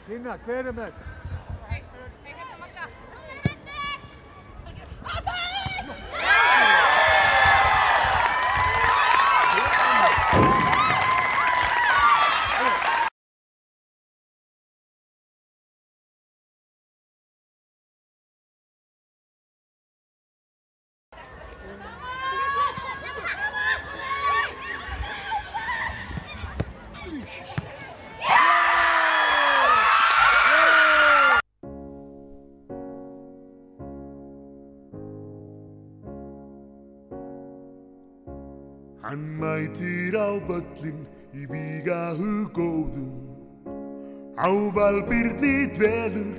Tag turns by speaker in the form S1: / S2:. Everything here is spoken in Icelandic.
S1: Linda, hver með?
S2: Hey, hérna Magga.
S3: Hann mætir á völlinn í vígahug góðum, ával Birni dvelur.